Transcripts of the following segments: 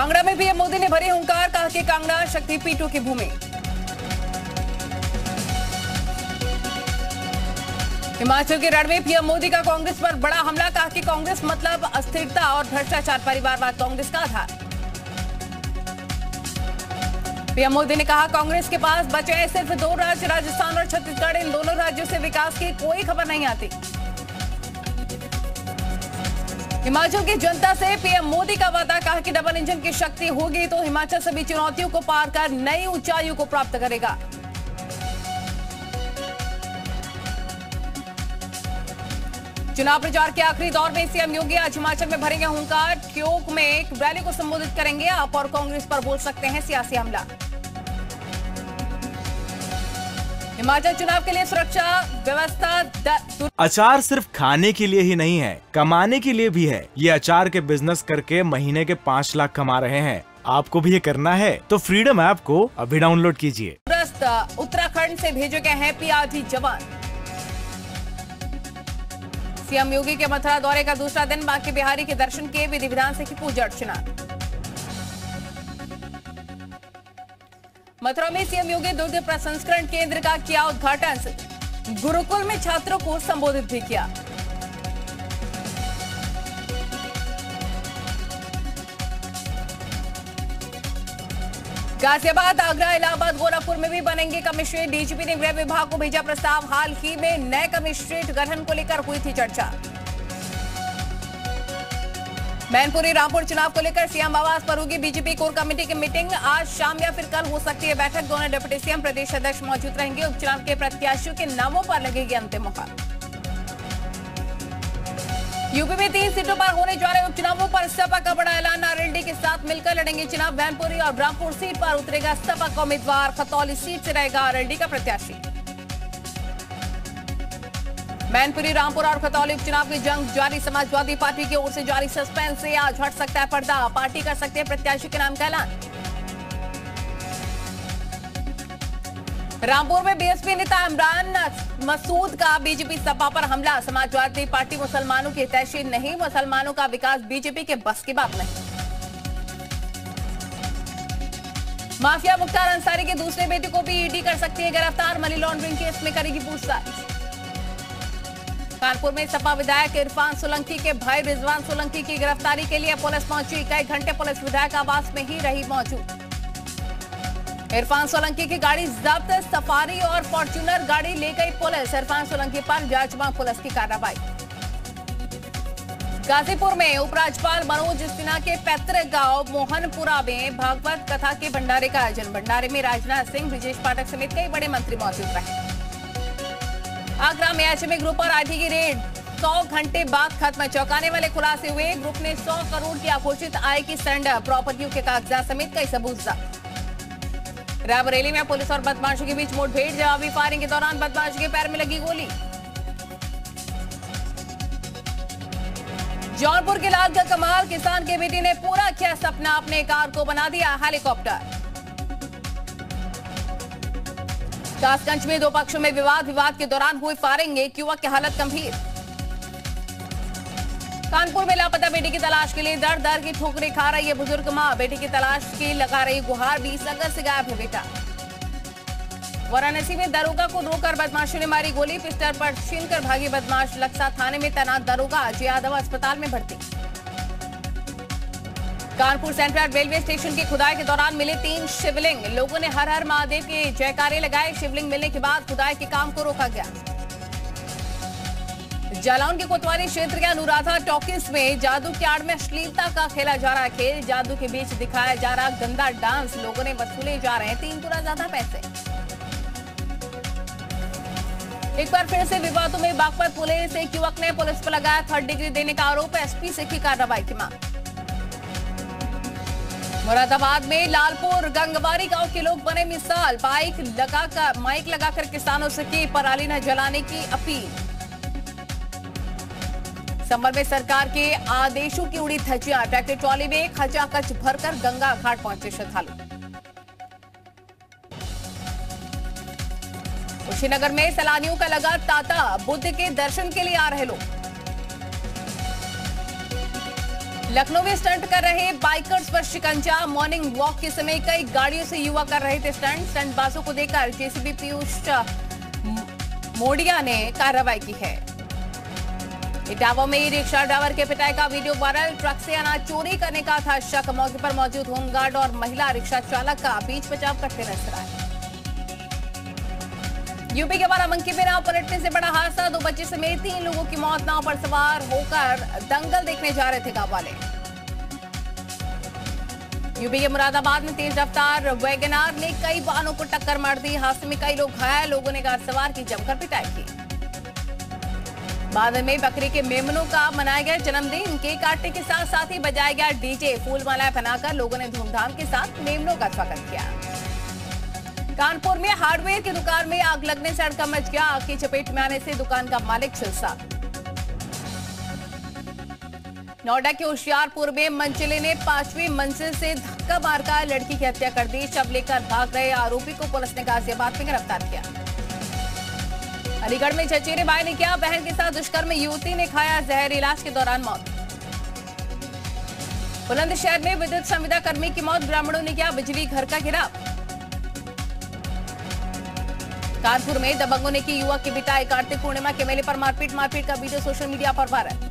कांगड़ा में पीएम मोदी ने भरी हुंकार, कहा कि कांगड़ा शक्तिपीठों की भूमि। हिमाचल के रण में पीएम मोदी का कांग्रेस पर बड़ा हमला, कहा कि कांग्रेस मतलब अस्थिरता और भ्रष्टाचार, परिवारवाद कांग्रेस का आधार। पीएम मोदी ने कहा कांग्रेस के पास बचे हैं सिर्फ 2 राज्य, राजस्थान और छत्तीसगढ़। इन दोनों राज्यों से विकास की कोई खबर नहीं आती। हिमाचल की जनता से पीएम मोदी का वादा, कहा कि डबल इंजन की शक्ति होगी तो हिमाचल सभी चुनौतियों को पार कर नई ऊंचाइयों को प्राप्त करेगा। चुनाव प्रचार के आखिरी दौर में सीएम योगी आज हिमाचल में भरेंगे हुंकार। ठियोग में एक रैली को संबोधित करेंगे। आप और कांग्रेस पर बोल सकते हैं सियासी हमला। हिमाचल चुनाव के लिए सुरक्षा व्यवस्था। अचार सिर्फ खाने के लिए ही नहीं है, कमाने के लिए भी है। ये अचार के बिजनेस करके महीने के 5 लाख कमा रहे हैं। आपको भी ये करना है तो फ्रीडम ऐप को अभी डाउनलोड कीजिए। उत्तराखंड से भेजे गए हैं पीआरडी जवान। सीएम योगी के मथुरा दौरे का दूसरा दिन, बांके बिहारी के दर्शन किए, विधि विधान से की पूजा अर्चना। मथुरा में सीएम योगी दुग्ध प्रसंस्करण केंद्र का किया उद्घाटन। गुरुकुल में छात्रों को संबोधित भी किया। गाजियाबाद, आगरा, इलाहाबाद, गोरखपुर में भी बनेंगे कमिश्नरेट। डीजीपी ने गृह विभाग को भेजा प्रस्ताव। हाल ही में नए कमिश्नरेट गठन को लेकर हुई थी चर्चा। मैनपुरी रामपुर चुनाव को लेकर सीएम आवास पर होगी बीजेपी कोर कमेटी की मीटिंग। आज शाम या फिर कल हो सकती है बैठक। दोनों डिप्टी सीएम, प्रदेश अध्यक्ष मौजूद रहेंगे। उपचुनाव के प्रत्याशियों के नामों पर लगेगी अंतिम मुहर। यूपी में 3 सीटों पर होने जा रहे उपचुनावों पर सपा का बड़ा ऐलान। नारेल्डी के साथ मिलकर लड़ेंगे चुनाव। मैनपुरी और रामपुर सीट पर उतरेगा सपा का उम्मीदवार। खतौली सीट से रहेगा आरएलडी का प्रत्याशी। मैनपुरी, रामपुर और खतौली उपचुनाव की जंग जारी। समाजवादी पार्टी की ओर से जारी सस्पेंस से आज हट सकता है पर्दा। पार्टी कर सकते हैं प्रत्याशी के नाम का ऐलान। रामपुर में बीएसपी नेता इमरान मसूद का बीजेपी सपा पर हमला। समाजवादी पार्टी मुसलमानों की हितैषी नहीं, मुसलमानों का विकास बीजेपी के बस की बात नहीं। माफिया मुख्तार अंसारी के दूसरे बेटे को भी ईडी कर सकती है गिरफ्तार। मनी लॉन्ड्रिंग केस में करेगी पूछताछ। कानपुर में सपा विधायक इरफान सोलंकी के भाई रिजवान सोलंकी की गिरफ्तारी के लिए पुलिस पहुंची। कई घंटे पुलिस विधायक आवास में ही रही मौजूद। इरफान सोलंकी की गाड़ी जब्त। सफारी और फॉर्च्यूनर गाड़ी ले गई पुलिस। इरफान सोलंकी पर जांचमां पुलिस की कार्रवाई। गाजीपुर में उपराज्यपाल मनोज सिन्हा के पैतृक गांव मोहनपुरा में भागवत कथा के भंडारे का आयोजन। भंडारे में राजनाथ सिंह, ब्रिजेश पाठक समेत कई बड़े मंत्री मौजूद रहे। आगरा में एचएमई ग्रुप पर आईटी की रेड। 100 घंटे बाद खत्म, चौंकाने वाले खुलासे हुए। ग्रुप ने 100 करोड़ की अघोषित आय की सरेंडर, प्रॉपर्टियों के कागजात समेत कई सबूत जब्त। रायबरेली में पुलिस और बदमाशों के बीच मुठभेड़। जवाबी फायरिंग के दौरान बदमाश के पैर में लगी गोली। जौनपुर के लाल का कमाल, किसान के बेटे ने पूरा किया सपना, अपने कार को बना दिया हेलीकॉप्टर। कासगंज में 2 पक्षों में विवाद के दौरान हुई फायरिंग। एक युवक की हालत गंभीर। कानपुर में लापता बेटी की तलाश के लिए दर दर की ठोकरें खा रही है बुजुर्ग मां। बेटी की तलाश की लगा रही गुहार, 20 अगस्त से गायब है बेटा। वाराणसी में दरोगा को रोककर बदमाशों ने मारी गोली। पिस्टल पर छीनकर भागी बदमाश। लक्सा थाने में तैनात दरोगा अजय यादव अस्पताल में भर्ती। कानपुर सेंट्रल रेलवे स्टेशन की खुदाई के दौरान मिले 3 शिवलिंग। लोगों ने हर हर महादेव के जयकारे लगाए। शिवलिंग मिलने के बाद खुदाई के काम को रोका गया। जालौन के कोतवाली क्षेत्र के अनुराधा टॉकीज में जादू की आड़ में अश्लीलता का खेला जा रहा है खेल। जादू के बीच दिखाया जा रहा गंदा डांस। लोगों ने वसूले जा रहे हैं 3 गुना ज्यादा पैसे। एक बार फिर से विवादों में बागपत पुलिस। एक युवक ने पुलिस पर लगाया 3rd डिग्री देने का आरोप। एसपी से की कार्रवाई की मांग। मुरादाबाद में लालपुर गंगवारी गांव के लोग बने मिसाल। माइक लगाकर किसानों से की पराली न जलाने की अपील। संभल में सरकार के आदेशों की उड़ी धज्जियां। ट्रैक्टर ट्रॉली में खचाखच भरकर गंगा घाट पहुंचे श्रद्धालु। कुशीनगर में सैलानियों का लगा तांता। बुद्ध के दर्शन के लिए आ रहे लोग। लखनऊ में स्टंट कर रहे बाइकर्स पर शिकंजा। मॉर्निंग वॉक के समय कई गाड़ियों से युवा कर रहे थे स्टंटबाजों को देखकर जेसीबी पीयूष मोडिया ने कार्रवाई की है। इटावा में रिक्शा ड्राइवर के पिटाई का वीडियो वायरल। ट्रक से अनाज चोरी करने का था शक। मौके पर मौजूद होमगार्ड और महिला रिक्शा चालक का बीच बचाव करते नजर आए। यूपी के बाराबंकी में नाव पलटने से बड़ा हादसा। 2 बच्चे समेत 3 लोगों की मौत। नाव पर सवार होकर दंगल देखने जा रहे थे गांव वाले। यूपी के मुरादाबाद में तेज रफ्तार वैगनार ने कई वाहनों को टक्कर मार दी। हादसे में कई लोग घायल। लोगों ने कार सवार की जमकर पिटाई की। बाद में बकरी के मेमनों का मनाया गया जन्मदिन। केक काटने के साथ साथ ही बजाया गया डीजे। फूल मालाएं बनाकर लोगों ने धूमधाम के साथ मेमनों का स्वागत किया। कानपुर में हार्डवेयर की दुकान में आग लगने से हड़कंप मच गया। आग की चपेट में आने से दुकान का मालिक झुलसा। नोएडा के होशियारपुर में मंचले ने 5वीं मंजिल से धक्का मारकर लड़की की हत्या कर दी। शव लेकर भाग रहे आरोपी को पुलिस ने गाजियाबाद में गिरफ्तार किया। अलीगढ़ में चचेरे भाई ने किया बहन के साथ दुष्कर्म। युवती ने खाया जहर। इलाज के दौरान मौत। बुलंदशहर में विद्युत संविदा कर्मी की मौत। ग्रामीणों ने किया बिजली घर का घेराव। कानपुर में दबंगों ने की युवक की पिटाई। कार्तिक पूर्णिमा के मेले पर मारपीट का वीडियो सोशल मीडिया पर वायरल।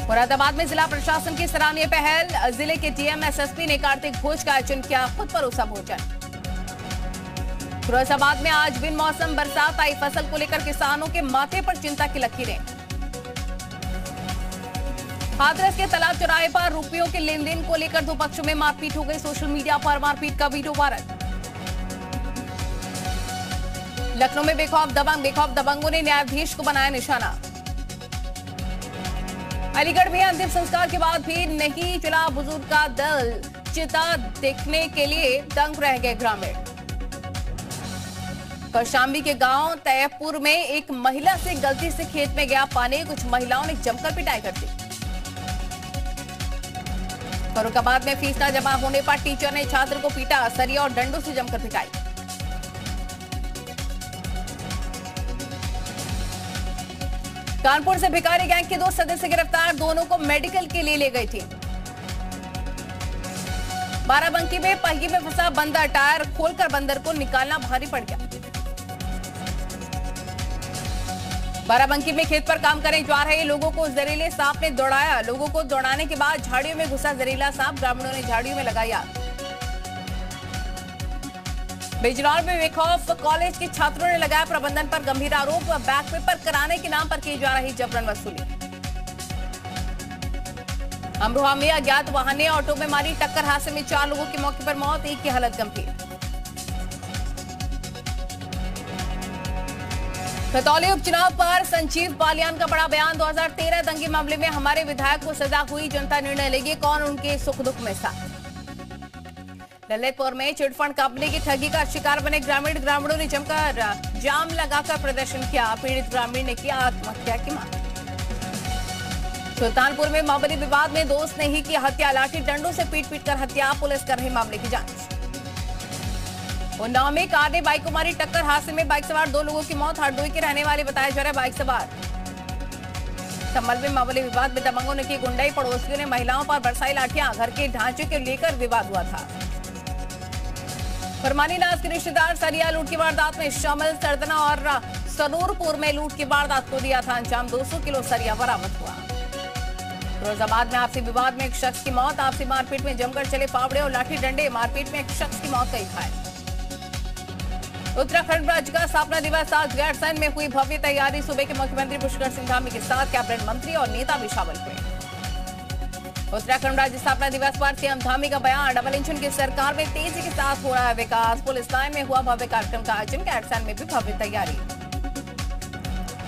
मुरादाबाद में जिला प्रशासन की सराहनीय पहल। जिले के डीएम एसएसपी ने कार्तिक भोज का आयोजन किया। खुद परोसा भोजन। फिरोजाबाद में आज बिन मौसम बरसात आई। फसल को लेकर किसानों के माथे पर चिंता की लकीरें। हाथरस के तालाब चौराहे पर रुपयों के लेन देन को लेकर 2 पक्षों में मारपीट हो गई। सोशल मीडिया पर मारपीट का वीडियो वायरल। लखनऊ में बेखौफ दबंगों ने न्यायाधीश को बनाया निशाना। अलीगढ़ में अंतिम संस्कार के बाद भी नहीं चला बुजुर्ग का दल। चिता देखने के लिए दंग रह गए ग्रामीण। कौशाम्बी के गांव तैयबपुर में एक महिला से गलती से खेत में गया पानी। कुछ महिलाओं ने जमकर पिटाई कर दी। फर्रुखाबाद में फीस न जमा होने पर टीचर ने छात्र को पीटा। सरिया और डंडों से जमकर पिटाई। कानपुर से भिखारी गैंग के 2 सदस्य गिरफ्तार। दोनों को मेडिकल के लिए ले गई थी। बाराबंकी में पहिए में फंसा बंदर। टायर खोलकर बंदर को निकालना भारी पड़ गया। बाराबंकी में खेत पर काम करने जा रहे लोगों को जहरीले सांप ने दौड़ाया। लोगों को दौड़ाने के बाद झाड़ियों में घुसा जहरीला सांप। ग्रामीणों ने झाड़ियों में लगाई आग। बिजनौर में बेखौफ कॉलेज के छात्रों ने लगाया प्रबंधन पर गंभीर आरोप। बैक पेपर कराने के नाम पर की जा रही जबरन वसूली। अमरोहा में अज्ञात वाहन ने ऑटो में मारी टक्कर। हादसे में 4 लोगों की मौके पर मौत। एक की हालत गंभीर। खतौली उपचुनाव पर संजीव बालियान का बड़ा बयान। 2013 दंगे मामले में हमारे विधायक को सजा हुई। जनता निर्णय लेगी कौन उनके सुख दुख में साथ। ललितपुर में चिटफंड कंपनी की ठगी का शिकार बने ग्रामीणों ने जमकर जाम लगाकर प्रदर्शन किया। पीड़ित ग्रामीण ने किया आत्महत्या की मांग। सुल्तानपुर में मामूली विवाद में दोस्त ने ही की हत्या। लाठी डंडों से पीट कर हत्या। पुलिस कर रही मामले की जांच। उन्नाव में कार ने बाइक को मारी टक्कर। हादसे में बाइक सवार 2 लोगों की मौत। हरदोई के रहने वाले बताया जा रहा है बाइक सवार। संभल में मामूली विवाद में दबंगों ने की गुंडाई। पड़ोसियों ने महिलाओं पर बरसाई लाठियां। घर के ढांचे को लेकर विवाद हुआ था। फरमानी नाज के रिश्तेदार सरिया लूट की वारदात में शामिल। सरदना और सरूरपुर में लूट की वारदात को दिया था अंजाम। 200 किलो सरिया बरामद हुआ। फिरोजाबाद में आपसी विवाद में एक शख्स की मौत। आपसी मारपीट में जमकर चले फावड़े और लाठी डंडे। मारपीट में एक शख्स की मौत, कई घायल। उत्तराखंड राज्य का स्थापना दिवस आज गैरसैंण में हुई भव्य तैयारी। सूबे के मुख्यमंत्री पुष्कर सिंह धामी के साथ कैबिनेट मंत्री और नेता भी शामिल हुए। उत्तराखंड राज्य स्थापना दिवस पर सीएम धामी का बयान। डबल इंजन की सरकार में तेजी के साथ हो रहा है विकास। पुलिस लाइन में हुआ भव्य कार्यक्रम का आयोजन। गैरसैंण में भी भव्य तैयारी।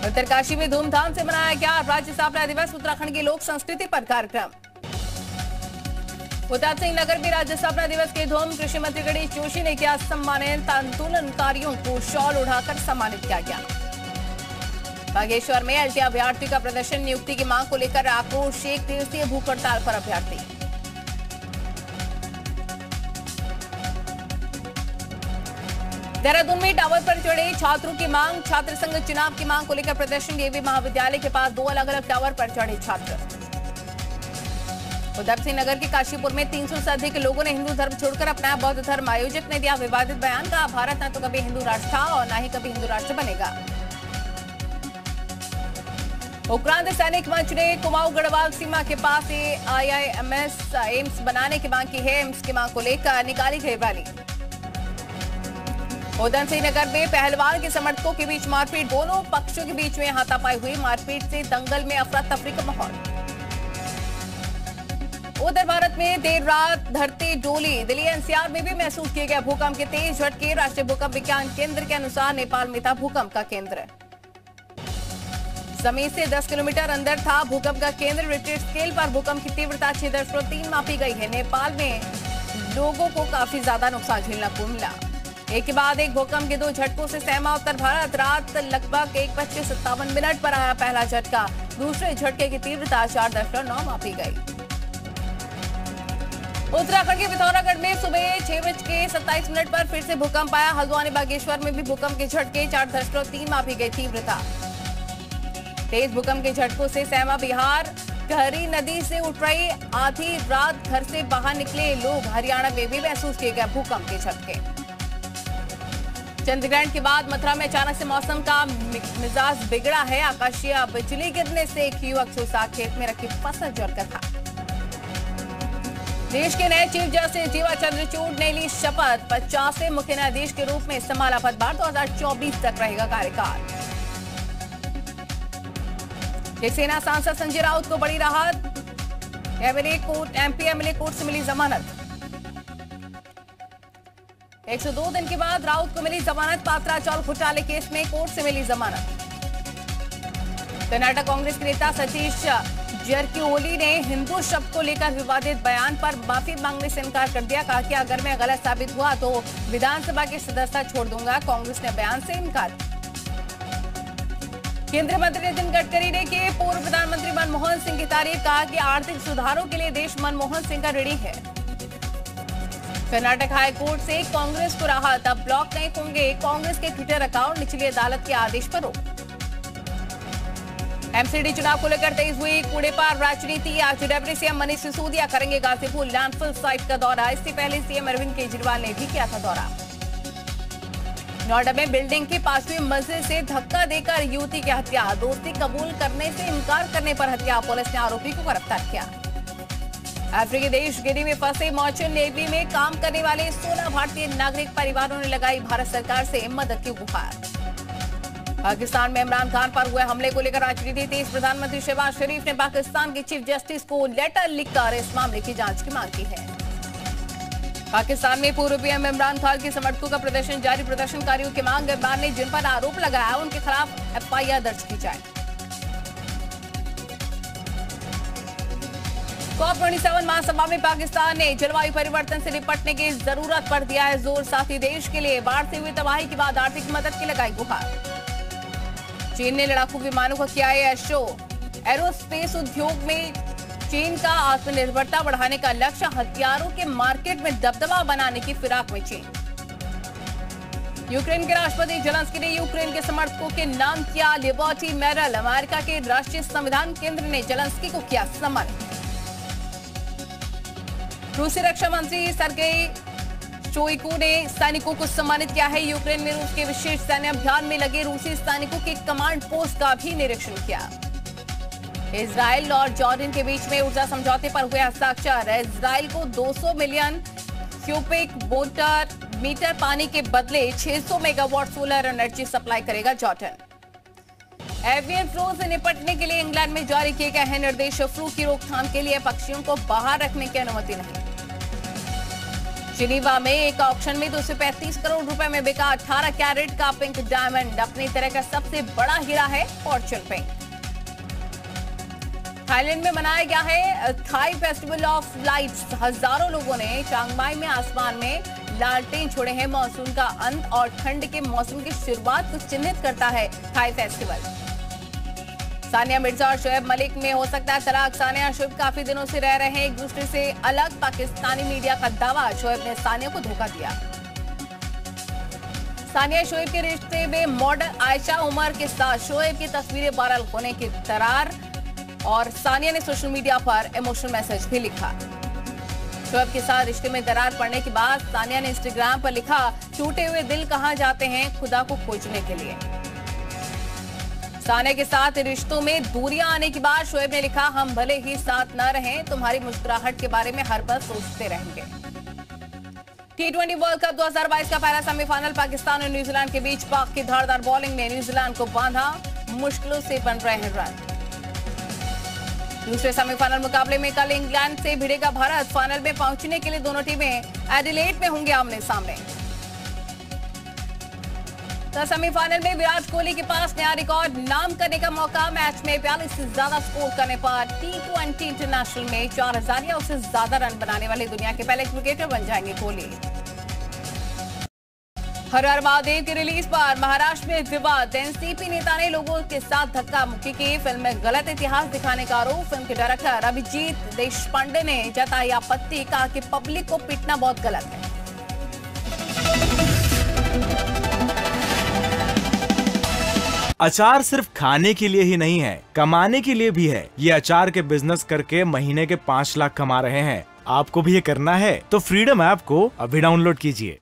उत्तरकाशी में धूमधाम से मनाया गया राज्य स्थापना दिवस। उत्तराखंड की लोक संस्कृति पर कार्यक्रम। प्रताप सिंह नगर में राज्य स्थापना दिवस की धूम। कृषि मंत्री गणेश जोशी ने किया सम्मानित। आंदोलनकारियों को शॉल उड़ाकर सम्मानित किया गया। बागेश्वर में एलटी अभ्यर्थियों का प्रदर्शन। नियुक्ति की मांग को लेकर आक्रोश। 1 दिवसीय भूख हड़ताल पर अभ्यर्थी। देहरादून में टावर पर चढ़े छात्रों की मांग। छात्र संघ चुनाव की मांग को लेकर प्रदर्शन। डीएवी महाविद्यालय के पास 2 अलग अलग टावर पर चढ़े छात्र। उधर श्रीनगर के काशीपुर में 300 से अधिक लोगों ने हिंदू धर्म छोड़कर अपनाया बौद्ध धर्म। आयोजक ने दिया विवादित बयान, कहा भारत न तो कभी हिंदू राष्ट्र था और न ही कभी हिंदू राष्ट्र बनेगा। उपरांत सैनिक मंच ने कुमाऊं गढ़वाल सीमा के पास IIMS एम्स बनाने की मांग की है। एम्स की मांग को लेकर निकाली गई रैली। उधर श्रीनगर में पहलवान के समर्थकों के बीच मारपीट, दोनों पक्षों के बीच में हाथापाई हुई। मारपीट से दंगल में अफरा तफरी का माहौल। उधर भारत में देर रात धरती डोली, दिल्ली NCR में भी महसूस किए गए भूकंप के तेज झटके। राष्ट्रीय भूकंप विज्ञान केंद्र के अनुसार नेपाल में था भूकंप का केंद्र। जमीन से 10 किलोमीटर अंदर था भूकंप का केंद्र। रिक्टर स्केल पर भूकंप की तीव्रता 6.3 मापी गई है। नेपाल में लोगों को काफी ज्यादा नुकसान झेलना को मिला। एक के बाद एक भूकंप के 2 झटकों से सहमा उत्तर भारत। रात लगभग 1:57 पर आया पहला झटका। दूसरे झटके की तीव्रता 4.9 मापी गई। उत्तराखंड के पिथौरागढ़ में सुबह 6:27 पर फिर से भूकंप आया। हल्द्वानी बागेश्वर में भी भूकंप के झटके 4.3 मापी गई तीव्रता। तेज भूकंप के झटकों से सहमा बिहार। गहरी नदी से उठ रही आधी रात घर से बाहर निकले लोग। हरियाणा में भी महसूस किए गए भूकंप के झटके। चंद्रग्रहण के बाद मथुरा में अचानक से मौसम का मिजाज बिगड़ा है। आकाशीय बिजली गिरने से एक युवक सुसा खेत में रखी फसल जलकर था। देश के नए चीफ जस्टिस जीवा चंद्रचूड़ ने ली शपथ। 50वें मुख्य न्यायाधीश के रूप में संभाला पदभार। 2024 तक रहेगा कार्यकाल। शिवसेना सांसद संजय राउत को बड़ी राहत। MP MLA कोर्ट से मिली जमानत। 102 दिन के बाद राउत को मिली जमानत। पात्रा चावल घोटाले केस में कोर्ट से मिली जमानत। कर्नाटक कांग्रेस के नेता सतीश जरकिहोली ने हिंदू शब्द को लेकर विवादित बयान पर माफी मांगने से इनकार कर दिया। कहा कि अगर मैं गलत साबित हुआ तो विधानसभा की सदस्यता छोड़ दूंगा। कांग्रेस ने बयान से इनकार। केंद्रीय मंत्री नितिन गडकरी ने की पूर्व प्रधानमंत्री मनमोहन सिंह की तारीफ। कहा कि आर्थिक सुधारों के लिए देश मनमोहन सिंह का ऋणी है। कर्नाटक हाई कोर्ट से कांग्रेस को राहत। अब ब्लॉक नहीं होंगे कांग्रेस के ट्विटर अकाउंट। निचली अदालत के आदेश पर रोक। MCD चुनाव को लेकर तेज हुई कूड़े पर राजनीति। आज डिप्टी CM मनीष सिसोदिया करेंगे गाजीपुर लैंडफिल साइट का दौरा। इससे पहले CM अरविंद केजरीवाल ने भी किया था दौरा। नोएडा में बिल्डिंग की 5वीं मंजिल से धक्का देकर युवती की हत्या। दोस्ती कबूल करने से इनकार करने पर हत्या। पुलिस ने आरोपी को गिरफ्तार किया। अफ्रीकी देश गिनी में फंसे मर्चेंट नेवी में काम करने वाले 16 भारतीय नागरिक परिवारों ने लगाई भारत सरकार से मदद की गुहार। पाकिस्तान में इमरान खान पर हुए हमले को लेकर राजनीति तेज। प्रधानमंत्री शहबाज शरीफ ने पाकिस्तान के चीफ जस्टिस को लेटर लिखकर इस मामले की जांच की मांग की है। पाकिस्तान में पूर्व PM इमरान खान के समर्थकों का प्रदर्शन जारी। प्रदर्शनकारियों की मांग इमरान ने जिन पर आरोप लगाया उनके खिलाफ FIR दर्ज की जाए। COP27 महासभा में पाकिस्तान ने जलवायु परिवर्तन से निपटने की जरूरत पर दिया है जोर। साथ ही देश के लिए बाढ़ से हुई तबाही के बाद आर्थिक मदद की लगाई गुहार। चीन ने लड़ाकू विमानों का किया है शो। एरोस्पेस उद्योग में चीन का आत्मनिर्भरता बढ़ाने का लक्ष्य। हथियारों के मार्केट में दबदबा बनाने की फिराक में चीन। यूक्रेन के राष्ट्रपति जेलेंस्की ने यूक्रेन के समर्थकों के नाम किया लिबर्टी मेडल। अमेरिका के राष्ट्रीय संविधान केंद्र ने जेलेंस्की को किया सम्मानित। रूसी रक्षा मंत्री सर्गेई शोइगु ने सैनिकों को सम्मानित किया है। यूक्रेन में रूस के विशेष सैन्य अभियान में लगे रूसी सैनिकों के कमांड पोस्ट का भी निरीक्षण किया। इजराइल और जॉर्डन के बीच में ऊर्जा समझौते पर हुए हस्ताक्षर। इजराइल को 200 मिलियन क्यूबिक मीटर पानी के बदले 600 मेगावाट सोलर एनर्जी सप्लाई करेगा जॉर्डन। एवियन फ्लू से निपटने के लिए इंग्लैंड में जारी किए गए हैं निर्देश। फ्लू की रोकथाम के लिए पक्षियों को बाहर रखने की अनुमति नहीं। जिनीवा में एक ऑक्शन में 235 करोड़ रुपए में बिका 18 कैरेट का पिंक डायमंड। अपनी तरह का सबसे बड़ा हीरा है फॉर्च्यून पिंक। थाईलैंड में मनाया गया है थाई फेस्टिवल ऑफ लाइट्स। हजारों लोगों ने चांग माई में आसमान में लालटेन छोड़े हैं। मानसून का अंत और ठंड के मौसम की शुरुआत को चिन्हित करता है थाई फेस्टिवल। सानिया मिर्जा और शोएब मलिक में हो सकता है तलाक। सानिया और शोएब काफी दिनों से रह रहे हैं एक दूसरे से अलग। पाकिस्तानी मीडिया का दावा, शोएब ने सानिया को धोखा दिया। सानिया शोएब के रिश्ते में मॉडल आयशा उमर के साथ शोएब की तस्वीरें वायरल होने की दरार। और सानिया ने सोशल मीडिया पर इमोशनल मैसेज भी लिखा। शोएब के साथ रिश्ते में दरार पड़ने के बाद सानिया ने इंस्टाग्राम पर लिखा, टूटे हुए दिल कहां जाते हैं खुदा को खोजने के लिए। सानिया के साथ रिश्तों में दूरियां आने के बाद शोएब ने लिखा, हम भले ही साथ न रहें, तुम्हारी मुस्कुराहट के बारे में हर पल सोचते रहेंगे। T20 वर्ल्ड कप 2022 का पहला सेमीफाइनल पाकिस्तान और न्यूजीलैंड के बीच। पाक की धारदार बॉलिंग ने न्यूजीलैंड को बांधा, मुश्किलों से बन रहे हैं रन। दूसरे सेमीफाइनल मुकाबले में कल इंग्लैंड से भिड़ेगा भारत। फाइनल में पहुंचने के लिए दोनों टीमें एडिलेड में होंगे आमने सामने। तो सेमीफाइनल में विराट कोहली के पास नया रिकॉर्ड नाम करने का मौका। मैच में 42 से ज्यादा स्कोर करने पर T20 इंटरनेशनल में 4000 या उससे ज्यादा रन बनाने वाले दुनिया के पहले क्रिकेटर बन जाएंगे कोहली। हर हर महादेव की रिलीज पर महाराष्ट्र में विवाद। एनसीपी नेता ने लोगों के साथ धक्का मुक्की की। फिल्म में गलत इतिहास दिखाने का आरोप। फिल्म के डायरेक्टर अभिजीत देशपांडे ने जताई आपत्ति, कहा कि पब्लिक को पीटना बहुत गलत है। अचार सिर्फ खाने के लिए ही नहीं है, कमाने के लिए भी है। ये अचार के बिजनेस करके महीने के 5 लाख कमा रहे हैं। आपको भी ये करना है तो फ्रीडम ऐप को अभी डाउनलोड कीजिए।